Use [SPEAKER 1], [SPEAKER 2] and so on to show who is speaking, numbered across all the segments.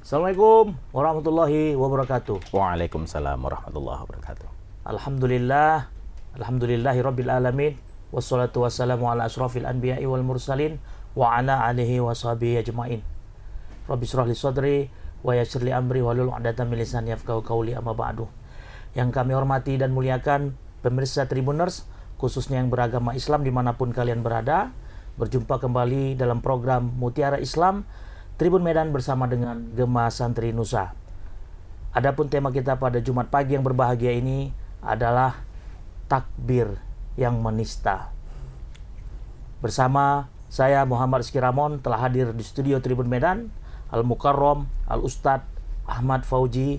[SPEAKER 1] Assalamualaikum warahmatullahi wabarakatuh.
[SPEAKER 2] Waalaikumsalam warahmatullahi wabarakatuh.
[SPEAKER 1] Alhamdulillahi rabbil alamin. Wassalatu wassalamu ala asrafil anbiya'i wal mursalin wa ala alihi wa sahbihi ajma'in. Rabbi shrah li sadri wa yassir li amri wahlul 'uqdatam min lisani yafqahu qawli, amma ba'du. Yang kami hormati dan muliakan pemirsa Tribuners, khususnya yang beragama Islam dimanapun kalian berada, berjumpa kembali dalam program Mutiara Islam Tribun Medan bersama dengan Gema Santri Nusa. Adapun tema kita pada Jumat pagi yang berbahagia ini adalah takbir yang menista. Bersama saya Muhammad Rizky Ramon telah hadir di studio Tribun Medan Al-Mukarrom Al-Ustadz Ahmad Fauji,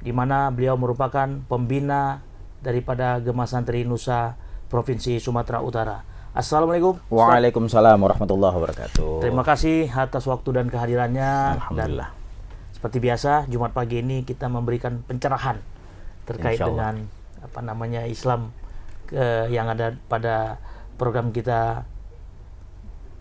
[SPEAKER 1] di mana beliau merupakan pembina daripada Gema Santri Nusa Provinsi Sumatera Utara. Assalamualaikum.
[SPEAKER 2] Waalaikumsalam warahmatullahi wabarakatuh.
[SPEAKER 1] Terima kasih atas waktu dan kehadirannya.
[SPEAKER 2] Alhamdulillah.
[SPEAKER 1] Dan seperti biasa Jumat pagi ini kita memberikan pencerahan terkait dengan Islam yang ada pada program kita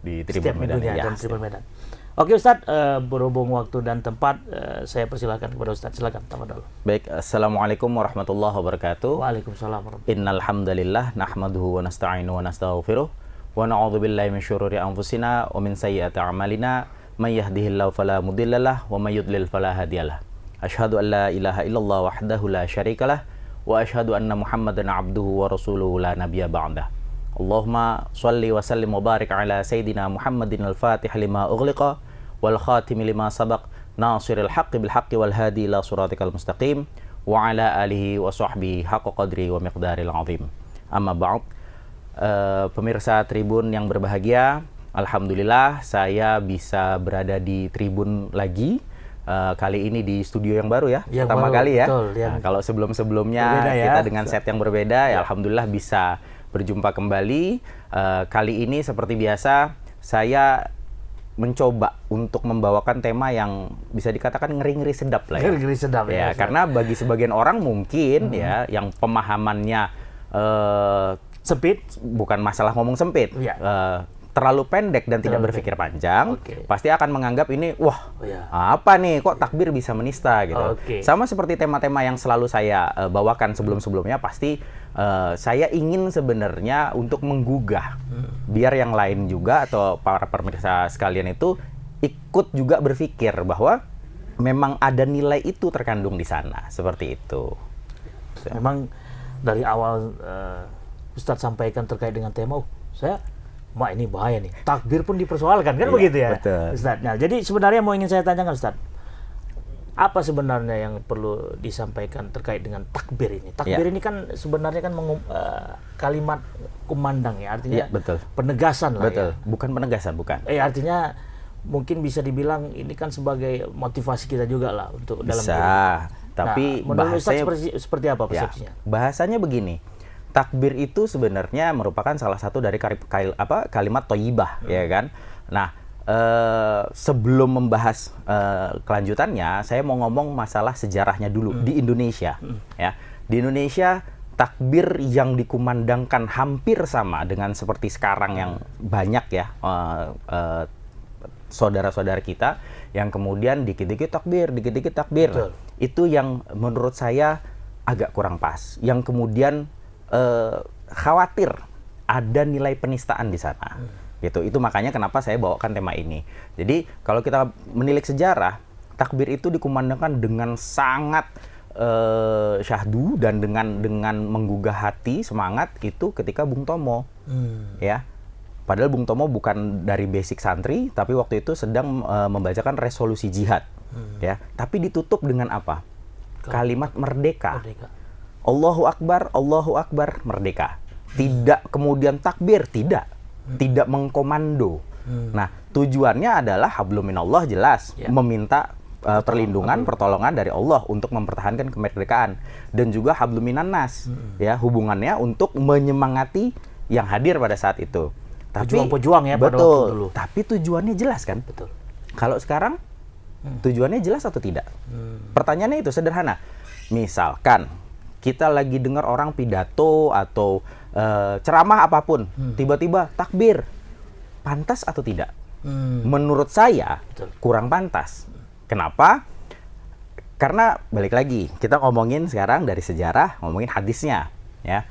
[SPEAKER 2] di
[SPEAKER 1] setiap
[SPEAKER 2] Tribun Medan
[SPEAKER 1] minggunya
[SPEAKER 2] ya.
[SPEAKER 1] dan Tribun Medan. Oke Ustadz, berhubung waktu dan tempat, saya persilakan kepada Ustadz. Silakan, tafadhol.
[SPEAKER 2] Baik, assalamualaikum warahmatullahi wabarakatuh.
[SPEAKER 1] Waalaikumsalam warahmatullahi.
[SPEAKER 2] Innal hamdalillah nahmaduhu wa nasta'inu wa nastaghfiruh wa na'udzubillahi min syururi anfusina wa min sayyiati a'malina may yahdihillahu fala mudhillalah wa may yudlil fala hadiyalah. Asyhadu an la ilaha illallah wahdahu la syarikalah wa asyhadu anna Muhammadan abduhu wa rasuluhu la nabiyya ba'dah. Allahumma shalli wa sallim wa barik ala sayyidina Muhammadin al-Fatih lima ughliqa wal khatim lima sabaq nasiril haqqi bil haqqi wal hadi ila siratikal mustaqim wa ala alihi wa sahbihi haqqa qadri wa miqdaril azim. Amma ba'd. Pemirsa Tribun yang berbahagia, alhamdulillah saya bisa berada di Tribun lagi. Kali ini di studio yang baru ya,
[SPEAKER 1] Yang
[SPEAKER 2] pertama
[SPEAKER 1] baru,
[SPEAKER 2] kali ya.
[SPEAKER 1] betul,
[SPEAKER 2] Nah, kalau sebelum-sebelumnya
[SPEAKER 1] berbeda
[SPEAKER 2] kita
[SPEAKER 1] ya.
[SPEAKER 2] dengan set yang berbeda, ya alhamdulillah bisa berjumpa kembali. Kali ini seperti biasa saya mencoba untuk membawakan tema yang bisa dikatakan ngeri-ngeri sedap lah ya.
[SPEAKER 1] Ngeri-ngeri sedap ya.
[SPEAKER 2] Karena bagi sebagian orang mungkin ya yang pemahamannya
[SPEAKER 1] Sempit.
[SPEAKER 2] bukan masalah ngomong sempit.
[SPEAKER 1] Iya.
[SPEAKER 2] Terlalu pendek dan tidak
[SPEAKER 1] Terlalu
[SPEAKER 2] berpikir panjang,
[SPEAKER 1] Oke.
[SPEAKER 2] pasti akan menganggap ini, wah,
[SPEAKER 1] iya.
[SPEAKER 2] apa nih, kok takbir bisa menista gitu.
[SPEAKER 1] Oke.
[SPEAKER 2] Sama seperti tema-tema yang selalu saya bawakan sebelum-sebelumnya, pasti saya ingin sebenarnya untuk menggugah, biar yang lain juga atau para pemirsa sekalian itu ikut juga berpikir bahwa memang ada nilai itu terkandung di sana, seperti itu.
[SPEAKER 1] Memang dari awal Ustadz sampaikan terkait dengan tema, ini bahaya nih. Takbir pun dipersoalkan, kan
[SPEAKER 2] Iya,
[SPEAKER 1] begitu ya,
[SPEAKER 2] betul.
[SPEAKER 1] Ustadz. Nah, jadi sebenarnya mau ingin saya tanyakan, Ustadz, apa sebenarnya yang perlu disampaikan terkait dengan takbir ini? Takbir ini kan sebenarnya kan kalimat kumandang ya, artinya
[SPEAKER 2] Iya, betul.
[SPEAKER 1] penegasan lah
[SPEAKER 2] Betul,
[SPEAKER 1] ya.
[SPEAKER 2] bukan penegasan, bukan.
[SPEAKER 1] Artinya mungkin bisa dibilang ini kan sebagai motivasi kita juga lah untuk dalam
[SPEAKER 2] Bisa,
[SPEAKER 1] kehidupan.
[SPEAKER 2] tapi
[SPEAKER 1] menurut Ustadz
[SPEAKER 2] bahasanya
[SPEAKER 1] seperti apa persepsinya?
[SPEAKER 2] Ya, bahasanya begini. Takbir itu sebenarnya merupakan salah satu dari kalimat thayyibah, ya kan? Nah, sebelum membahas kelanjutannya, saya mau ngomong masalah sejarahnya dulu di Indonesia. Ya, di Indonesia takbir yang dikumandangkan hampir sama dengan seperti sekarang yang banyak ya saudara-saudara kita yang kemudian dikit-dikit takbir.
[SPEAKER 1] Betul.
[SPEAKER 2] Itu yang menurut saya agak kurang pas. Yang kemudian khawatir ada nilai penistaan di sana. Gitu. Itu makanya kenapa saya bawakan tema ini. Jadi kalau kita menilik sejarah, takbir itu dikumandangkan dengan sangat syahdu dan dengan menggugah hati, semangat itu ketika Bung Tomo. Ya. Padahal Bung Tomo bukan dari basic santri, tapi waktu itu sedang membacakan resolusi jihad. Ya. Tapi ditutup dengan apa? Kalimat merdeka. Allahu Akbar, merdeka. Tidak kemudian takbir, tidak mengkomando. Nah, tujuannya adalah hablum minallah, jelas, meminta perlindungan, pertolongan dari Allah untuk mempertahankan kemerdekaan, dan juga hablum minan nas, ya, hubungannya untuk menyemangati yang hadir pada saat itu. Tapi
[SPEAKER 1] Pejuang-pejuang ya pada
[SPEAKER 2] betul,
[SPEAKER 1] waktu dulu.
[SPEAKER 2] tapi tujuannya jelas kan?
[SPEAKER 1] Betul.
[SPEAKER 2] Kalau sekarang tujuannya jelas atau tidak? Pertanyaannya itu sederhana. Misalkan kita lagi dengar orang pidato atau ceramah apapun, tiba-tiba takbir, pantas atau tidak? Menurut saya
[SPEAKER 1] Betul.
[SPEAKER 2] kurang pantas. Kenapa? Karena balik lagi, kita ngomongin sekarang dari sejarah, ngomongin hadisnya, ya.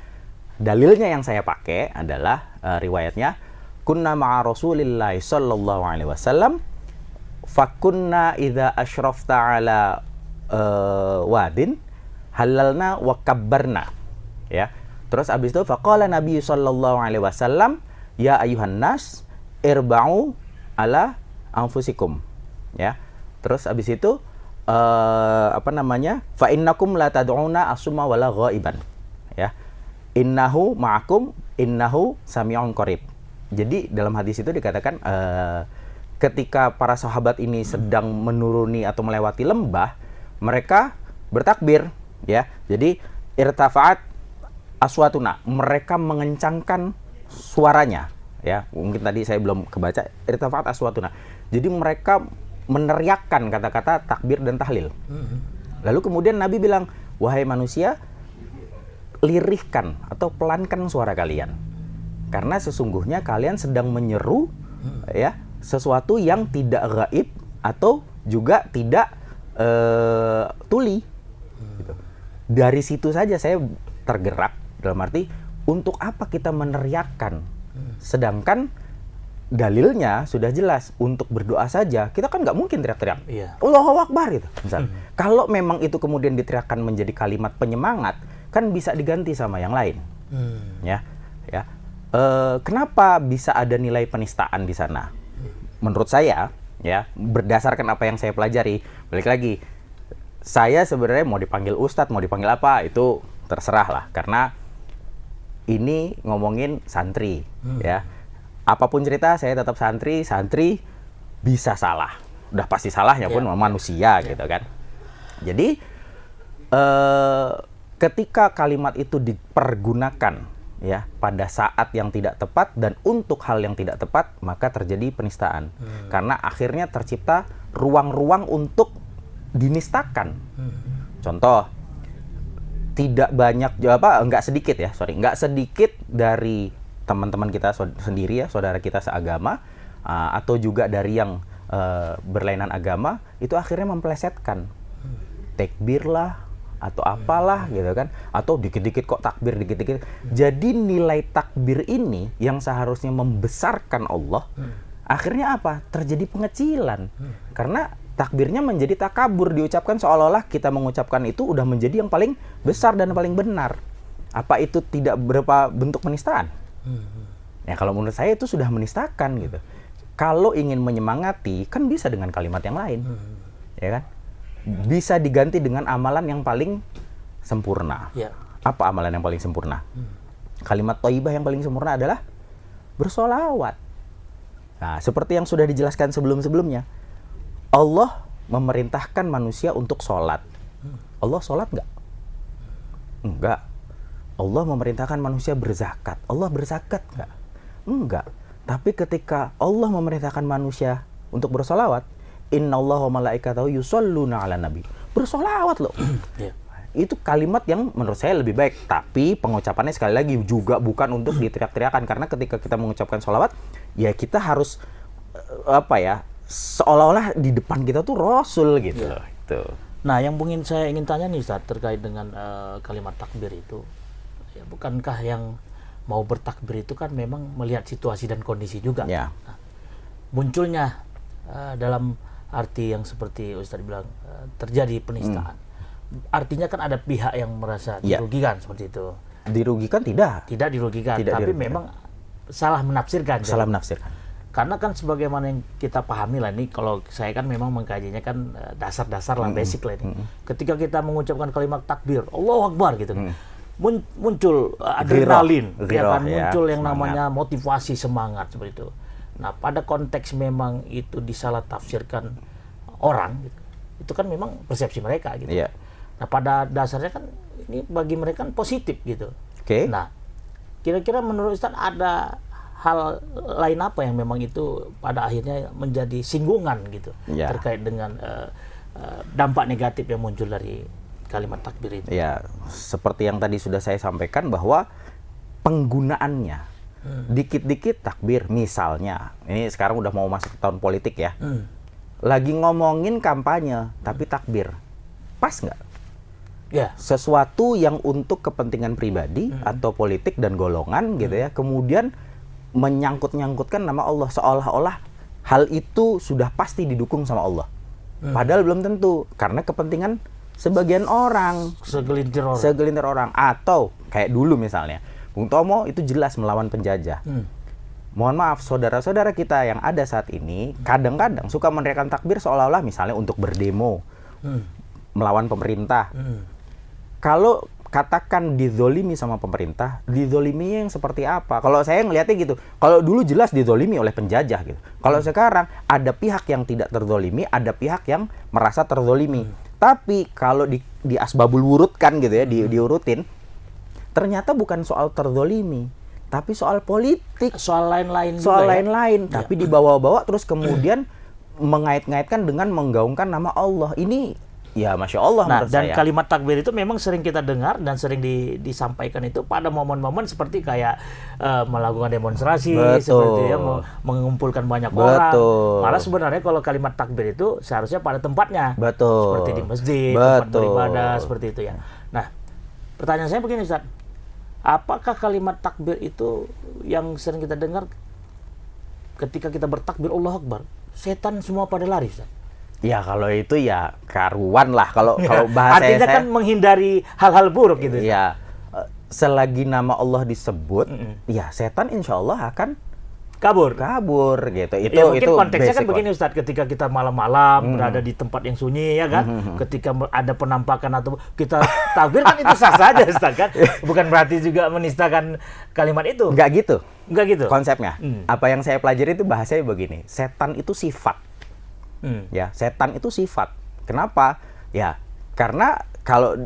[SPEAKER 2] Dalilnya yang saya pakai adalah riwayatnya, kunna ma'a Rasulillahi sallallahu alaihi wasallam, fakunna idza asyrafta ala wadin halalna wa kabbarna, ya. Terus abis itu faqala Nabi sallallahu alaihi wasallam, ya ayuhan nas irba'u ala anfusikum, ya. Terus abis itu fa innakum la tad'una asumma wala ghaiban, ya. Innahu ma'akum innahu sami'un qarib. Jadi dalam hadis itu dikatakan ketika para sahabat ini sedang menuruni atau melewati lembah, mereka bertakbir, ya. Jadi irtafa'at aswatuna, mereka mengencangkan suaranya, ya. Mungkin tadi saya belum kebaca irtafa'at aswatuna. Jadi mereka meneriakkan kata-kata takbir dan tahlil. Lalu kemudian Nabi bilang, wahai manusia, lirihkan atau pelankan suara kalian, karena sesungguhnya kalian sedang menyeru, ya, sesuatu yang tidak gaib atau juga tidak tuli. Gitu. Dari situ saja saya tergerak, dalam arti untuk apa kita meneriakkan, sedangkan dalilnya sudah jelas untuk berdoa saja kita kan nggak mungkin teriak-teriak, Allahu Akbar gitu. Misal, kalau memang itu kemudian diteriakkan menjadi kalimat penyemangat, kan bisa diganti sama yang lain, ya. Kenapa bisa ada nilai penistaan di sana? Menurut saya, ya, berdasarkan apa yang saya pelajari, balik lagi, saya sebenarnya mau dipanggil ustadz, mau dipanggil apa, itu terserah lah, karena ini ngomongin santri, ya. Apapun cerita, saya tetap santri bisa salah. Udah pasti salahnya pun manusia, gitu kan. Jadi, ketika kalimat itu dipergunakan, ya, pada saat yang tidak tepat dan untuk hal yang tidak tepat, maka terjadi penistaan. Karena akhirnya tercipta ruang-ruang untuk dinistakan. Contoh, nggak sedikit dari teman-teman kita sendiri, ya, saudara kita seagama, atau juga dari yang berlainan agama, itu akhirnya memplesetkan takbir lah atau apalah, gitu kan, atau dikit-dikit kok takbir, dikit-dikit. Jadi nilai takbir ini yang seharusnya membesarkan Allah, akhirnya apa? Terjadi pengecilan, karena takbirnya menjadi takabur, diucapkan seolah-olah kita mengucapkan itu udah menjadi yang paling besar dan paling benar. Apa itu tidak berupa bentuk penistaan? Ya, kalau menurut saya itu sudah menistakan, gitu. Kalau ingin menyemangati, kan bisa dengan kalimat yang lain, ya kan? Bisa diganti dengan amalan yang paling sempurna. Apa amalan yang paling sempurna? Kalimat thayyibah yang paling sempurna adalah bersolawat. Nah, seperti yang sudah dijelaskan sebelum-sebelumnya, Allah memerintahkan manusia untuk sholat. Allah sholat nggak? Enggak. Allah memerintahkan manusia berzakat. Allah berzakat nggak? Enggak. Tapi ketika Allah memerintahkan manusia untuk bersolawat, innallaha wa malaikatahu yusholluna 'alan nabi. Bersolawat loh. Itu kalimat yang menurut saya lebih baik. Tapi pengucapannya sekali lagi juga bukan untuk diteriak-teriakan. Karena ketika kita mengucapkan solawat, ya kita harus seolah-olah di depan kita tuh Rasul, gitu. Itu.
[SPEAKER 1] Nah, yang saya ingin tanya nih, Ustaz, terkait dengan kalimat takbir itu. Ya, bukankah yang mau bertakbir itu kan memang melihat situasi dan kondisi juga. Nah, munculnya dalam arti yang seperti Ustaz bilang terjadi penistaan. Artinya kan ada pihak yang merasa dirugikan, seperti itu.
[SPEAKER 2] Dirugikan tidak
[SPEAKER 1] dirugikan, tapi dirugikan. Memang salah menafsirkan. Karena kan sebagaimana yang kita pahami lah, ini kalau saya kan memang mengkajinya kan dasar-dasar lah, basic lah ini. Ketika kita mengucapkan kalimat takbir, Allahu Akbar gitu, muncul adrenalin, muncul yang namanya motivasi, semangat, seperti itu. Nah, pada konteks memang itu disalah tafsirkan orang, gitu, itu kan memang persepsi mereka, gitu. Nah, pada dasarnya kan ini bagi mereka kan positif, gitu. Nah, kira-kira menurut Ustaz ada hal lain apa yang memang itu pada akhirnya menjadi singgungan, gitu, terkait dengan dampak negatif yang muncul dari kalimat takbir itu?
[SPEAKER 2] Ya, seperti yang tadi sudah saya sampaikan bahwa penggunaannya dikit-dikit takbir, misalnya ini sekarang udah mau masuk tahun politik, ya. lagi ngomongin kampanye, tapi takbir. Pas nggak?
[SPEAKER 1] Ya.
[SPEAKER 2] Sesuatu yang untuk kepentingan pribadi atau politik dan golongan gitu ya, kemudian menyangkut-nyangkutkan nama Allah, seolah-olah hal itu sudah pasti didukung sama Allah. Padahal belum tentu, karena kepentingan sebagian orang, segelintir orang. Atau kayak dulu misalnya, Bung Tomo itu jelas melawan penjajah. Mohon maaf, saudara-saudara kita yang ada saat ini kadang-kadang suka meneriakkan takbir seolah-olah misalnya untuk berdemo, melawan pemerintah. Kalau katakan dizolimi sama pemerintah, dizoliminya yang seperti apa? Kalau saya ngelihatnya gitu, kalau dulu jelas dizolimi oleh penjajah gitu. Kalau sekarang ada pihak yang tidak terzolimi, ada pihak yang merasa terzolimi. Tapi kalau di asbabul wurud kan gitu ya, diurutin, ternyata bukan soal terzolimi, tapi soal politik,
[SPEAKER 1] soal lain-lain,
[SPEAKER 2] tapi dibawa-bawa terus kemudian mengait-ngaitkan dengan menggaungkan nama Allah. Ini ya Masya Allah menurut
[SPEAKER 1] dan
[SPEAKER 2] saya.
[SPEAKER 1] Kalimat takbir itu memang sering kita dengar dan sering disampaikan itu pada momen-momen seperti kayak melakukan demonstrasi, seperti ya, mengumpulkan banyak orang. Malah sebenarnya kalau kalimat takbir itu seharusnya pada tempatnya. Seperti di masjid, tempat beribadah, seperti itu ya. Nah, pertanyaan saya begini Ustaz. Apakah kalimat takbir itu yang sering kita dengar ketika kita bertakbir Allahu Akbar, setan semua pada lari Ustaz?
[SPEAKER 2] Ya kalau itu ya karuan lah kalau bahasa
[SPEAKER 1] artinya
[SPEAKER 2] saya,
[SPEAKER 1] kan menghindari hal-hal buruk gitu.
[SPEAKER 2] Ya selagi nama Allah disebut, ya setan insya Allah akan kabur gitu. Itu
[SPEAKER 1] ya, mungkin
[SPEAKER 2] itu
[SPEAKER 1] konteksnya kan begini Ustadz, ketika kita malam-malam berada di tempat yang sunyi ya kan, ketika ada penampakan atau kita takbir kan itu sah saja Ustadz kan, bukan berarti juga menistakan kalimat itu.
[SPEAKER 2] Enggak gitu konsepnya. Apa yang saya pelajari itu bahasanya begini, setan itu sifat. Ya, setan itu sifat. Kenapa? Ya, karena kalau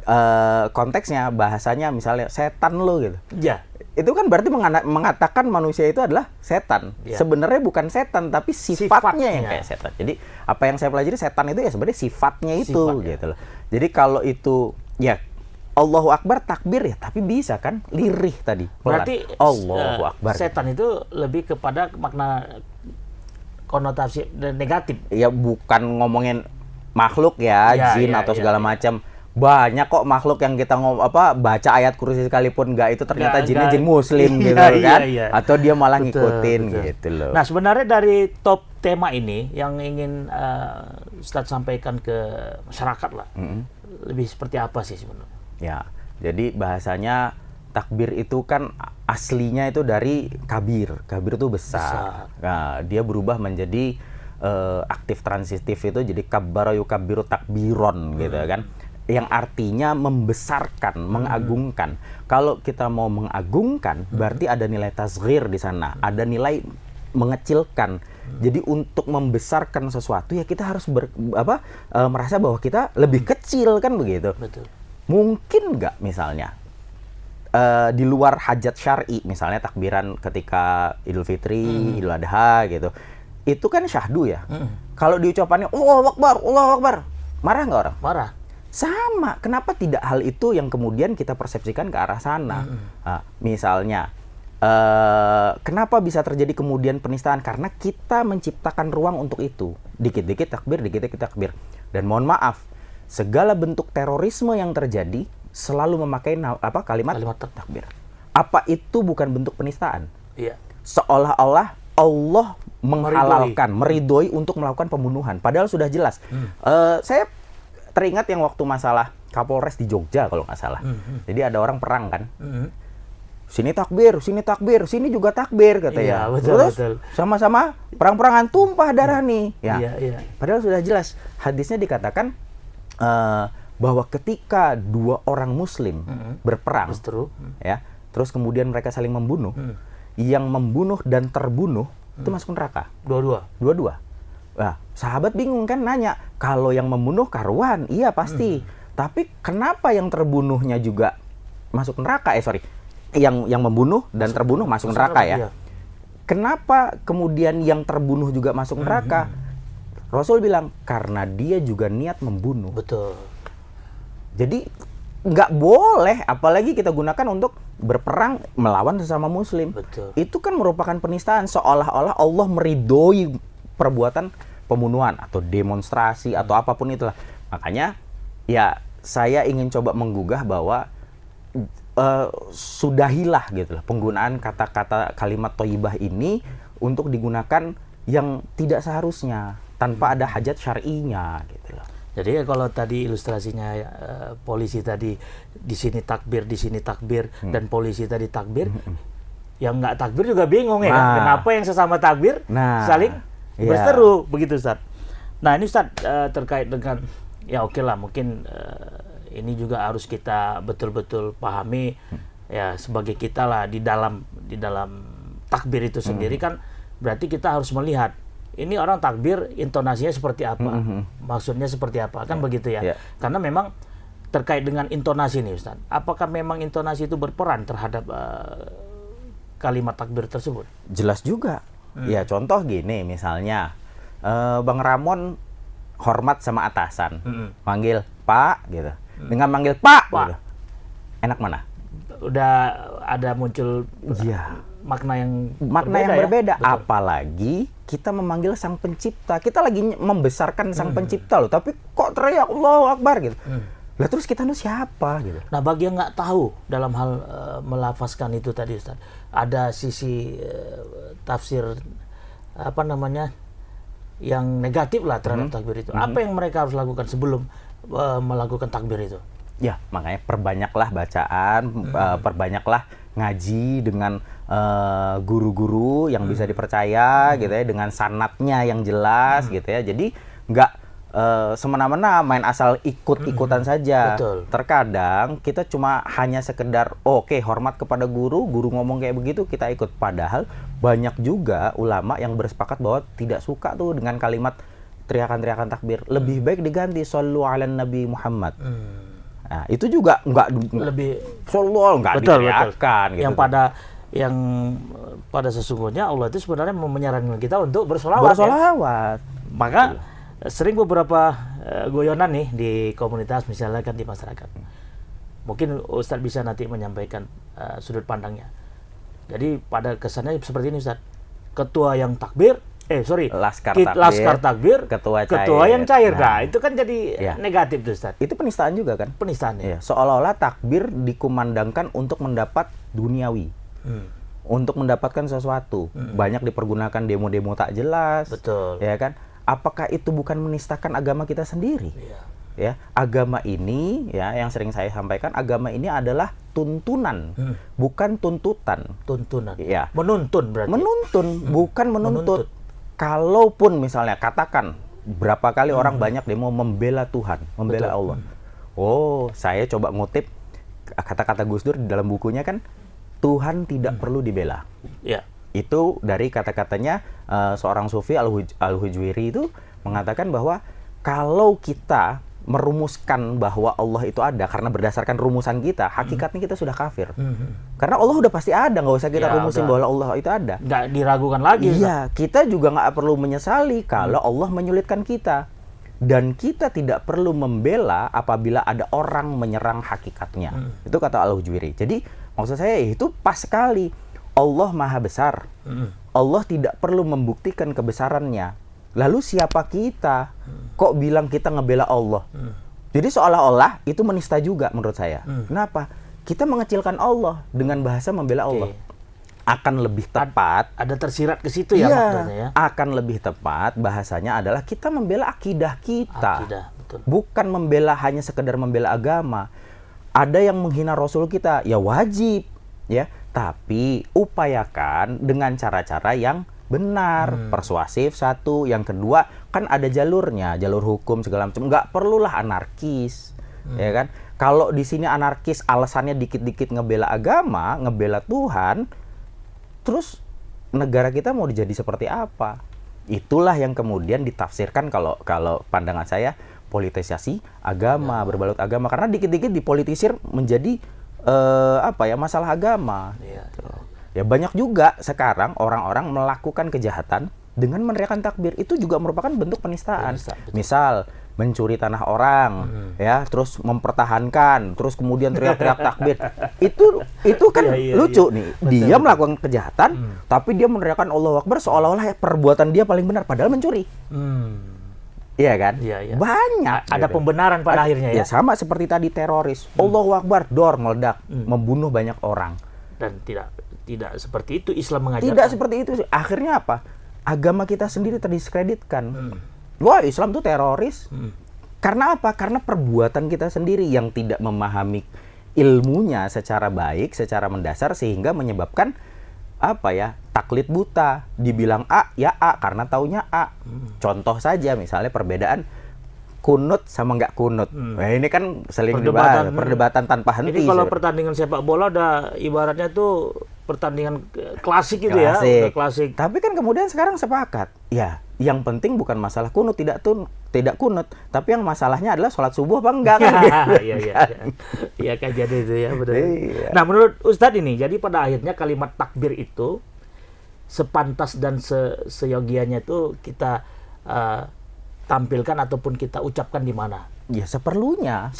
[SPEAKER 2] konteksnya bahasanya misalnya setan lo gitu.
[SPEAKER 1] Ya.
[SPEAKER 2] Itu kan berarti mengatakan manusia itu adalah setan. Ya. Sebenarnya bukan setan, tapi sifatnya yang kayak setan. Jadi apa yang saya pelajari, setan itu ya sebenarnya sifatnya itu gitu loh. Jadi kalau itu ya Allahu Akbar takbir ya, tapi bisa kan lirih tadi.
[SPEAKER 1] Berarti
[SPEAKER 2] Allahu Akbar.
[SPEAKER 1] Setan itu lebih kepada makna konotasi negatif.
[SPEAKER 2] Ya bukan ngomongin makhluk ya, jin atau segala macam. Banyak kok makhluk yang kita baca ayat kursi sekalipun itu ternyata jinnya jin muslim gitu kan. Atau dia malah ngikutin gitu loh.
[SPEAKER 1] Nah, sebenarnya dari top tema ini yang ingin Ustadz sampaikan ke masyarakat lah. Lebih seperti apa sih sebenarnya?
[SPEAKER 2] Ya, jadi bahasanya takbir itu kan aslinya itu dari kabir. Kabir itu besar. Nah, dia berubah menjadi aktif transitif itu jadi kabbara yukabbiru takbiron gitu kan. Yang artinya membesarkan, mengagungkan. Kalau kita mau mengagungkan, berarti ada nilai tasghir di sana, ada nilai mengecilkan. Jadi untuk membesarkan sesuatu ya kita harus merasa bahwa kita lebih kecil kan begitu.
[SPEAKER 1] Betul.
[SPEAKER 2] Mungkin nggak misalnya di luar hajat syar'i, misalnya takbiran ketika Idul Fitri, Idul Adha gitu. Itu kan syahdu ya. Kalau diucapannya Allahu Akbar, Allahu Akbar, marah nggak orang?
[SPEAKER 1] Marah.
[SPEAKER 2] Sama, kenapa tidak hal itu yang kemudian kita persepsikan ke arah sana? Nah, misalnya, kenapa bisa terjadi kemudian penistaan? Karena kita menciptakan ruang untuk itu. Dikit-dikit takbir, dikit-dikit takbir. Dan mohon maaf, segala bentuk terorisme yang terjadi selalu memakai kalimat takbir. Apa itu bukan bentuk penistaan?
[SPEAKER 1] Iya.
[SPEAKER 2] Seolah-olah Allah menghalalkan, meridhoi untuk melakukan pembunuhan. Padahal sudah jelas. Saya teringat yang waktu masalah Kapolres di Jogja kalau nggak salah. Jadi ada orang perang kan. Sini takbir, sini juga takbir katanya. Terus sama-sama perang-perangan tumpah darah nih. Ya. Padahal sudah jelas hadisnya dikatakan bahwa ketika dua orang muslim berperang, ya, terus kemudian mereka saling membunuh, yang membunuh dan terbunuh itu masuk neraka. Dua-dua. Nah, sahabat bingung kan nanya, kalau yang membunuh karuan, iya pasti. Tapi kenapa yang terbunuhnya juga masuk neraka? Yang membunuh dan terbunuh masuk neraka ya. Kenapa kemudian yang terbunuh juga masuk neraka? Rasul bilang, karena dia juga niat membunuh.
[SPEAKER 1] Betul.
[SPEAKER 2] Jadi nggak boleh, apalagi kita gunakan untuk berperang melawan sesama muslim.
[SPEAKER 1] Betul.
[SPEAKER 2] Itu kan merupakan penistaan, seolah-olah Allah meridhoi perbuatan pembunuhan atau demonstrasi atau apapun itulah. Makanya ya saya ingin coba menggugah bahwa sudahilah gitu lah penggunaan kata-kata kalimat thayyibah ini untuk digunakan yang tidak seharusnya tanpa ada hajat syar'inya gitu loh.
[SPEAKER 1] Jadi kalau tadi ilustrasinya polisi tadi di sini takbir dan polisi tadi takbir, yang nggak takbir juga bingung ya kan? Kenapa yang sesama takbir saling berseru begitu Ustaz. Nah ini Ustaz terkait dengan ya oke lah mungkin ini juga harus kita betul-betul pahami ya sebagai kita lah di dalam takbir itu sendiri kan berarti kita harus melihat ini orang takbir intonasinya seperti apa, maksudnya seperti apa kan begitu ya. Karena memang terkait dengan intonasi nih Ustaz, apakah memang intonasi itu berperan terhadap kalimat takbir tersebut?
[SPEAKER 2] Jelas juga. Ya contoh gini misalnya Bang Ramon hormat sama atasan, manggil Pak gitu. Dengan manggil Pak. Gitu. Enak mana?
[SPEAKER 1] Udah ada muncul makna yang berbeda.
[SPEAKER 2] Ya? Apalagi kita memanggil Sang Pencipta. Kita lagi membesarkan Sang Pencipta loh, tapi kok teriak Allahu Akbar gitu. Lah terus kita siapa gitu.
[SPEAKER 1] Nah, bagi yang nggak tahu dalam hal melafazkan itu tadi Ustaz, ada sisi tafsir yang negatif lah terhadap takbir itu. Apa yang mereka harus lakukan sebelum melakukan takbir itu?
[SPEAKER 2] Ya, makanya perbanyaklah bacaan, perbanyaklah ngaji dengan guru-guru yang bisa dipercaya gitu ya, dengan sanadnya yang jelas gitu ya. Jadi nggak semena-mena main asal ikut-ikutan saja.
[SPEAKER 1] Betul.
[SPEAKER 2] Terkadang kita cuma hanya sekedar oke, hormat kepada guru ngomong kayak begitu kita ikut. Padahal banyak juga ulama yang bersepakat bahwa tidak suka tuh dengan kalimat teriakan-teriakan takbir. Lebih baik diganti shollu ala Nabi Muhammad. Nah, itu juga
[SPEAKER 1] lebih
[SPEAKER 2] shollu nggak diteriakan gitu.
[SPEAKER 1] Yang pada sesungguhnya Allah itu sebenarnya menyarankan kita untuk bersolawat. Maka sering beberapa goyonan nih di komunitas misalnya kan di masyarakat. Mungkin Ustadz bisa nanti menyampaikan sudut pandangnya. Jadi pada kesannya seperti ini Ustadz. Ketua yang takbir, Laskar takbir, ketua yang cair. Nah, itu kan jadi negatif tuh Ustadz.
[SPEAKER 2] Itu penistaan juga kan?
[SPEAKER 1] Penistaan ya.
[SPEAKER 2] Seolah-olah takbir dikumandangkan untuk mendapat duniawi. Untuk mendapatkan sesuatu. Banyak dipergunakan demo-demo tak jelas.
[SPEAKER 1] Betul.
[SPEAKER 2] Ya kan? Apakah itu bukan menistakan agama kita sendiri? Ya, agama ini ya yang sering saya sampaikan, agama ini adalah tuntunan, bukan tuntutan.
[SPEAKER 1] Tuntunan.
[SPEAKER 2] Ya.
[SPEAKER 1] Menuntun berarti.
[SPEAKER 2] Menuntun, bukan menuntut. Kalaupun misalnya katakan berapa kali orang banyak demo membela Tuhan, membela Allah. Oh, saya coba ngutip kata-kata Gus Dur di dalam bukunya kan, Tuhan tidak perlu dibela.
[SPEAKER 1] Ya.
[SPEAKER 2] Itu dari kata-katanya seorang sufi Al-Hujwiri itu mengatakan bahwa kalau kita merumuskan bahwa Allah itu ada karena berdasarkan rumusan kita, hakikatnya kita sudah kafir. Karena Allah udah pasti ada, nggak usah kita rumusin bahwa Allah itu ada.
[SPEAKER 1] Nggak diragukan lagi.
[SPEAKER 2] Iya, kita juga nggak perlu menyesali kalau Allah menyulitkan kita. Dan kita tidak perlu membela apabila ada orang menyerang hakikatnya. Itu kata Al-Hujwiri. Jadi maksud saya itu pas sekali. Allah Maha Besar. Allah tidak perlu membuktikan kebesarannya. Lalu siapa kita? Kok bilang kita ngebela Allah? Jadi seolah-olah itu menista juga menurut saya. Kenapa? Kita mengecilkan Allah dengan bahasa membela Allah. Akan lebih tepat.
[SPEAKER 1] Ada tersirat ke situ ya maksudnya ya.
[SPEAKER 2] Akan lebih tepat bahasanya adalah kita membela akidah kita.
[SPEAKER 1] Betul.
[SPEAKER 2] Bukan membela hanya sekedar membela agama. Ada yang menghina Rasul kita, ya wajib. Ya, tapi upayakan dengan cara-cara yang benar, persuasif satu, yang kedua kan ada jalurnya, jalur hukum segala macam. Nggak perlulah anarkis, ya kan? Kalau di sini anarkis alasannya dikit-dikit ngebela agama, ngebela Tuhan, terus negara kita mau jadi seperti apa? Itulah yang kemudian ditafsirkan kalau pandangan saya politisasi agama, berbalut agama, karena dikit-dikit dipolitisir menjadi masalah agama. Ya banyak juga sekarang orang-orang melakukan kejahatan dengan meneriakkan takbir, itu juga merupakan bentuk penistaan. Misal mencuri tanah orang, ya, terus mempertahankan, terus kemudian teriak-teriak takbir. Itu kan lucu nih. Dia melakukan kejahatan, tapi dia meneriakkan Allahu Akbar seolah-olah perbuatan dia paling benar, padahal mencuri. Iya kan?
[SPEAKER 1] Iya.
[SPEAKER 2] Banyak.
[SPEAKER 1] Ada
[SPEAKER 2] gitu.
[SPEAKER 1] pembenaran pada akhirnya ya.
[SPEAKER 2] Ya sama seperti tadi teroris. Allahu Akbar, dor meledak, membunuh banyak orang.
[SPEAKER 1] Dan tidak seperti itu Islam mengajarkan.
[SPEAKER 2] Tidak seperti itu. Akhirnya apa? Agama kita sendiri terdiskreditkan. Wah, Islam tuh teroris. Karena apa? Karena perbuatan kita sendiri yang tidak memahami ilmunya secara baik, secara mendasar, sehingga menyebabkan taklid buta. Dibilang A, ya A karena taunya A. Contoh saja misalnya perbedaan kunut sama nggak kunut. Nah, ini kan sering dibahas, perdebatan tanpa henti.
[SPEAKER 1] Ini kalau pertandingan sepak bola udah ibaratnya tuh pertandingan klasik gitu ya, udah klasik.
[SPEAKER 2] Tapi kan kemudian sekarang sepakat, ya yang penting bukan masalah kunut tidak kunut, tapi yang masalahnya adalah sholat subuh apa enggak kan?
[SPEAKER 1] Iya kan jadi itu ya benar. Iya. Nah menurut Ustadz ini, jadi pada akhirnya kalimat takbir itu sepantas dan seyogianya itu kita tampilkan ataupun kita ucapkan di mana?
[SPEAKER 2] Ya seperlunya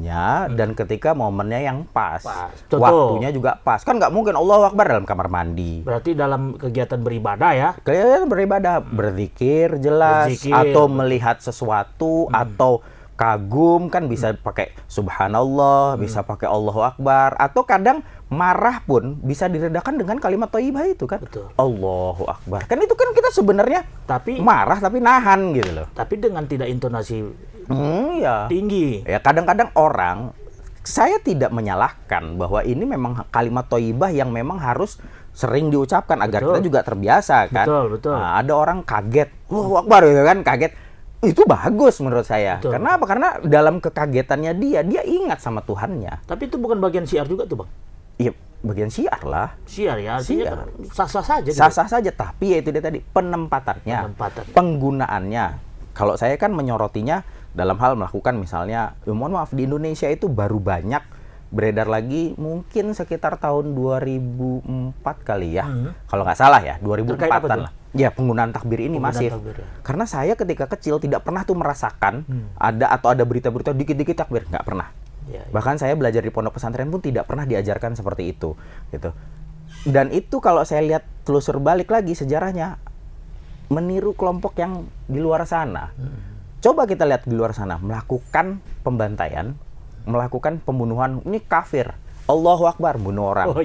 [SPEAKER 1] ya.
[SPEAKER 2] Dan ketika momennya yang pas. Waktunya juga pas. Kan nggak mungkin Allahu Akbar dalam kamar mandi.
[SPEAKER 1] Berarti dalam kegiatan beribadah ya?
[SPEAKER 2] Kegiatan beribadah, berzikir jelas, atau melihat sesuatu, atau kagum kan bisa pakai subhanallah, bisa pakai Allahu Akbar, atau kadang marah pun bisa diredakan dengan kalimat thayyibah itu kan.
[SPEAKER 1] Betul.
[SPEAKER 2] Allahu Akbar. Kan itu kan kita sebenarnya marah tapi nahan gitu loh.
[SPEAKER 1] Tapi dengan tidak intonasi tinggi.
[SPEAKER 2] Ya kadang-kadang orang, saya tidak menyalahkan bahwa ini memang kalimat thayyibah yang memang harus sering diucapkan agar kita juga terbiasa kan.
[SPEAKER 1] Betul.
[SPEAKER 2] Nah, ada orang kaget, Allahu Akbar gitu kan, kaget. Itu bagus menurut saya.
[SPEAKER 1] Betul.
[SPEAKER 2] Karena apa? Karena dalam kekagetannya dia ingat sama Tuhannya.
[SPEAKER 1] Tapi itu bukan bagian syiar juga tuh, Bang?
[SPEAKER 2] Iya, bagian syiar lah.
[SPEAKER 1] Syiar ya, artinya sah-sah saja.
[SPEAKER 2] Sah-sah saja, tapi ya itu dia tadi, penempatannya, penggunaannya. Kalau saya kan menyorotinya dalam hal melakukan misalnya, mohon maaf, di Indonesia itu baru banyak beredar lagi mungkin sekitar tahun 2004 kali ya. Kalau nggak salah ya, 2004-an lah. Ya, penggunaan takbir ini masif. Karena saya ketika kecil tidak pernah tuh merasakan ada berita-berita dikit-dikit takbir, nggak pernah. Bahkan saya belajar di pondok pesantren pun tidak pernah diajarkan seperti itu, gitu. Dan itu kalau saya lihat telusur balik lagi sejarahnya, meniru kelompok yang di luar sana. Coba kita lihat di luar sana, melakukan pembantaian, melakukan pembunuhan, ini kafir. Allahu Akbar, bunuh orang.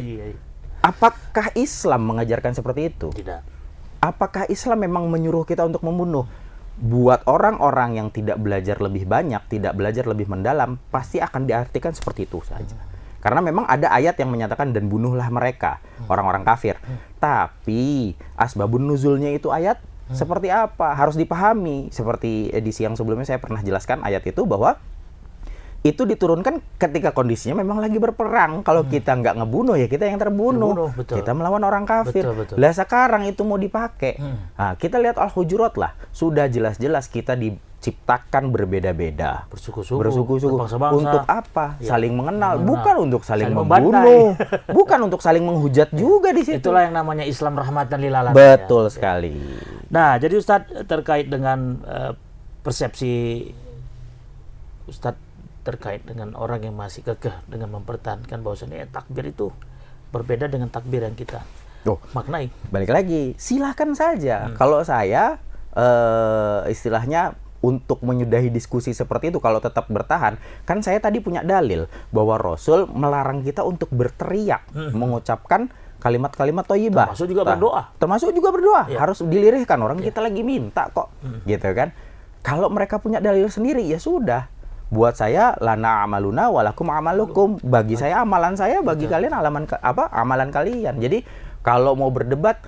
[SPEAKER 2] Apakah Islam mengajarkan seperti itu?
[SPEAKER 1] Tidak.
[SPEAKER 2] Apakah Islam memang menyuruh kita untuk membunuh? Buat orang-orang yang tidak belajar lebih banyak, tidak belajar lebih mendalam, pasti akan diartikan seperti itu saja. Karena memang ada ayat yang menyatakan dan bunuhlah mereka, orang-orang kafir. Tapi asbabun nuzulnya itu ayat seperti apa? Harus dipahami. Seperti edisi yang sebelumnya saya pernah jelaskan ayat itu bahwa itu diturunkan ketika kondisinya memang lagi berperang. Kalau kita nggak ngebunuh, ya kita yang terbunuh. Kita melawan orang kafir. Lah sekarang itu mau dipakai. Nah, kita lihat Al-Hujurat lah. Sudah jelas-jelas kita diciptakan berbeda-beda. Bersuku-suku. Untuk apa? Saling mengenal. Bukan untuk saling membunuh. Bukan untuk saling menghujat juga di situ.
[SPEAKER 1] Itulah yang namanya Islam rahmatan lil alamin.
[SPEAKER 2] Betul sekali.
[SPEAKER 1] Nah, jadi Ustadz terkait dengan persepsi Ustadz terkait dengan orang yang masih kekeh dengan mempertahankan bahwasannya takbir itu berbeda dengan takbir yang kita maknai.
[SPEAKER 2] Balik lagi, silahkan saja. Kalau saya istilahnya untuk menyudahi diskusi seperti itu, kalau tetap bertahan, kan saya tadi punya dalil bahwa Rasul melarang kita untuk berteriak, mengucapkan kalimat-kalimat thayyibah. Termasuk juga berdoa. Harus dilirihkan, orang kita lagi minta kok. Gitu kan. Kalau mereka punya dalil sendiri, ya sudah. Buat saya lana amaluna walakum amalukum. Bagi saya amalan saya, bagi kalian amalan kalian. Jadi kalau mau berdebat,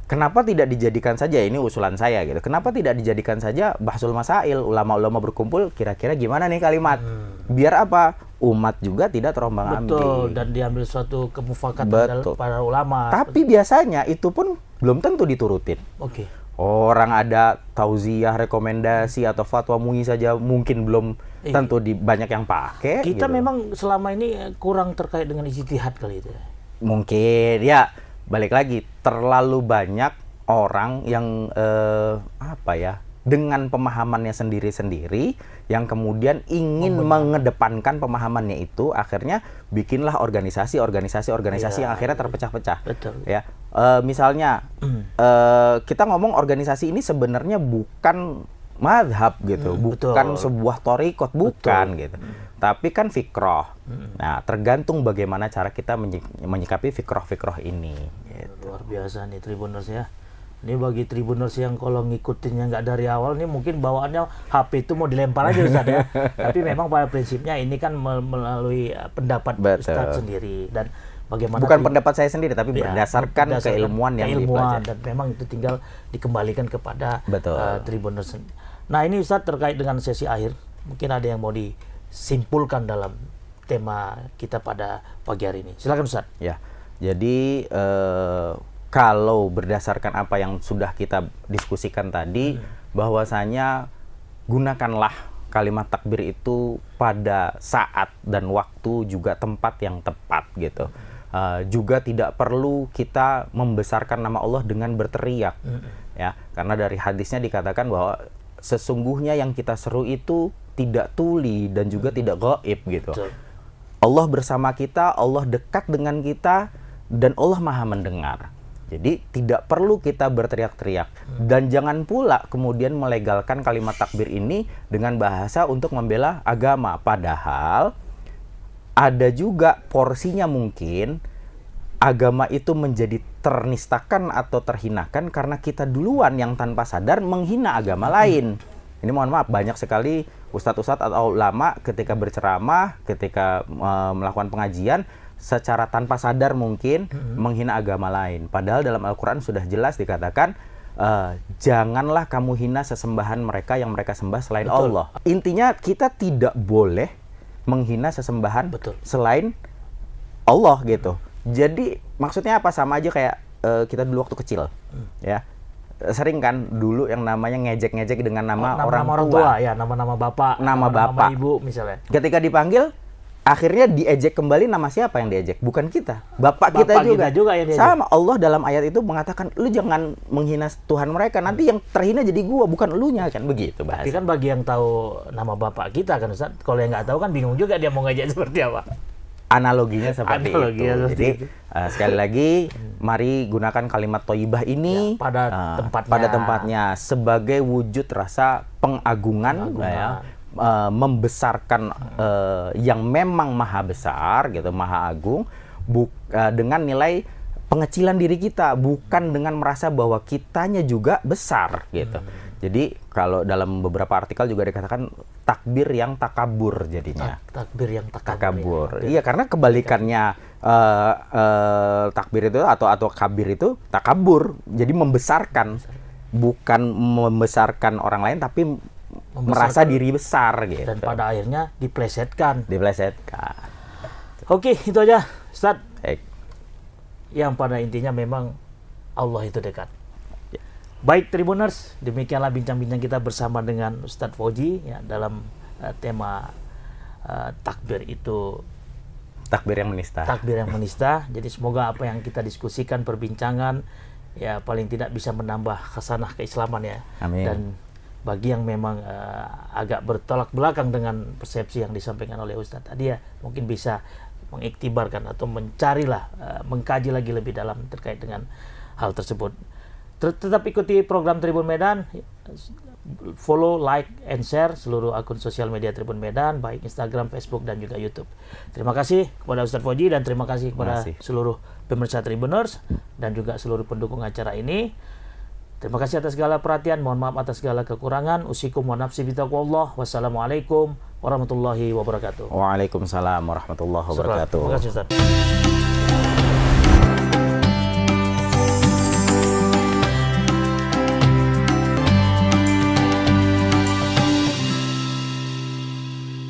[SPEAKER 2] kenapa tidak dijadikan saja, ini usulan saya gitu. Kenapa tidak dijadikan saja bahsul masail, ulama-ulama berkumpul, kira-kira gimana nih kalimat? Biar apa? Umat juga tidak terombang-ambing.
[SPEAKER 1] Betul, dan diambil suatu kemufakatan para ulama.
[SPEAKER 2] Tapi biasanya itu pun belum tentu diturutin. Orang ada tauziah, rekomendasi atau fatwa MUI saja mungkin belum tentu banyak yang pakai.
[SPEAKER 1] Kita
[SPEAKER 2] gitu.
[SPEAKER 1] Memang selama ini kurang terkait dengan ijtihad kali itu.
[SPEAKER 2] Mungkin ya, balik lagi, terlalu banyak orang yang dengan pemahamannya sendiri-sendiri yang kemudian ingin mengedepankan pemahamannya itu, akhirnya bikinlah organisasi yang akhirnya terpecah-pecah.
[SPEAKER 1] Betul.
[SPEAKER 2] Ya, misalnya kita ngomong organisasi ini sebenarnya bukan madhab gitu, bukan sebuah thariqat, bukan gitu. Tapi kan fikroh. Nah, tergantung bagaimana cara kita menyikapi fikroh ini. Gitu.
[SPEAKER 1] Luar biasa nih Tribuners ya. Ini bagi Tribuners yang kalau ngikutinnya nggak dari awal, ini mungkin bawaannya HP itu mau dilempar aja Ustaz ya. Tapi memang pada prinsipnya ini kan melalui pendapat Ustaz sendiri, dan bagaimana
[SPEAKER 2] bukan pendapat saya sendiri, tapi berdasarkan keilmuan yang dipelajari.
[SPEAKER 1] Dan memang itu tinggal dikembalikan kepada Tribuners. Nah, ini Ustaz terkait dengan sesi akhir, mungkin ada yang mau disimpulkan dalam tema kita pada pagi hari ini. Silakan Ustaz.
[SPEAKER 2] Ya. Jadi kalau berdasarkan apa yang sudah kita diskusikan tadi, bahwasanya gunakanlah kalimat takbir itu pada saat dan waktu juga tempat yang tepat gitu. Juga tidak perlu kita membesarkan nama Allah dengan berteriak, ya, karena dari hadisnya dikatakan bahwa sesungguhnya yang kita seru itu tidak tuli dan juga tidak gaib gitu. Allah bersama kita, Allah dekat dengan kita, dan Allah Maha mendengar. Jadi tidak perlu kita berteriak-teriak, dan jangan pula kemudian melegalkan kalimat takbir ini dengan bahasa untuk membela agama. Padahal ada juga porsinya mungkin agama itu menjadi ternistakan atau terhinakan karena kita duluan yang tanpa sadar menghina agama lain. Ini mohon maaf, banyak sekali ustadz-ustadz atau ulama ketika berceramah, ketika melakukan pengajian, secara tanpa sadar mungkin menghina agama lain. Padahal dalam Al-Quran sudah jelas dikatakan, janganlah kamu hina sesembahan mereka yang mereka sembah selain Allah. Intinya kita tidak boleh menghina sesembahan selain Allah gitu. Jadi maksudnya apa? Sama aja kayak kita dulu waktu kecil, ya. Sering kan dulu yang namanya ngejek-ngejek dengan nama orang tua,
[SPEAKER 1] ya, nama bapak,
[SPEAKER 2] nama
[SPEAKER 1] ibu misalnya.
[SPEAKER 2] Ketika dipanggil, akhirnya diejek kembali, nama siapa yang diejek? Bukan kita, bapak kita juga yang diejek. Sama, Allah dalam ayat itu mengatakan, lu jangan menghina Tuhan mereka, nanti yang terhina jadi gua, bukan elunya, kan begitu bahasa.
[SPEAKER 1] Tapi kan bagi yang tahu nama bapak kita kan Ustaz, kalau yang nggak tahu kan bingung juga dia mau ngejek seperti apa.
[SPEAKER 2] Analoginya seperti itu. Jadi sekali lagi, mari gunakan kalimat thayyibah ini
[SPEAKER 1] pada
[SPEAKER 2] tempatnya sebagai wujud rasa pengagungan. Ya, membesarkan yang memang maha besar gitu, maha agung, dengan nilai pengecilan diri kita, bukan dengan merasa bahwa kitanya juga besar gitu. Jadi kalau dalam beberapa artikel juga dikatakan takbir yang takabur jadinya.
[SPEAKER 1] Takbir yang takabur.
[SPEAKER 2] Iya, karena kebalikannya takbir itu atau kabir itu takabur. Jadi membesarkan, bukan membesarkan orang lain, tapi merasa diri besar gitu.
[SPEAKER 1] Dan pada akhirnya diplesetkan. Oke, itu aja Ustaz. Yang pada intinya memang Allah itu dekat. Baik Tribuners, demikianlah bincang-bincang kita bersama dengan Ustadz Fauzi ya, dalam tema takbir itu
[SPEAKER 2] takbir yang menista.
[SPEAKER 1] Takbir yang menista. Jadi semoga apa yang kita diskusikan, perbincangan ya paling tidak bisa menambah khasanah keislaman ya.
[SPEAKER 2] Amin.
[SPEAKER 1] Dan bagi yang memang agak bertolak belakang dengan persepsi yang disampaikan oleh Ustadz tadi ya, mungkin bisa mengiktibarkan atau mencarilah, mengkaji lagi lebih dalam terkait dengan hal tersebut. Tetap ikuti program Tribun Medan, follow, like, and share seluruh akun sosial media Tribun Medan, baik Instagram, Facebook, dan juga YouTube. Terima kasih kepada Ustadz Fauzi dan terima kasih kepada seluruh pemirsa Tribuners dan juga seluruh pendukung acara ini. Terima kasih atas segala perhatian, mohon maaf atas segala kekurangan. Usikum wa nafsi bitaqwallah. Wassalamualaikum warahmatullahi wabarakatuh.
[SPEAKER 2] Waalaikumsalam warahmatullahi wabarakatuh.
[SPEAKER 1] Terima kasih Ustaz.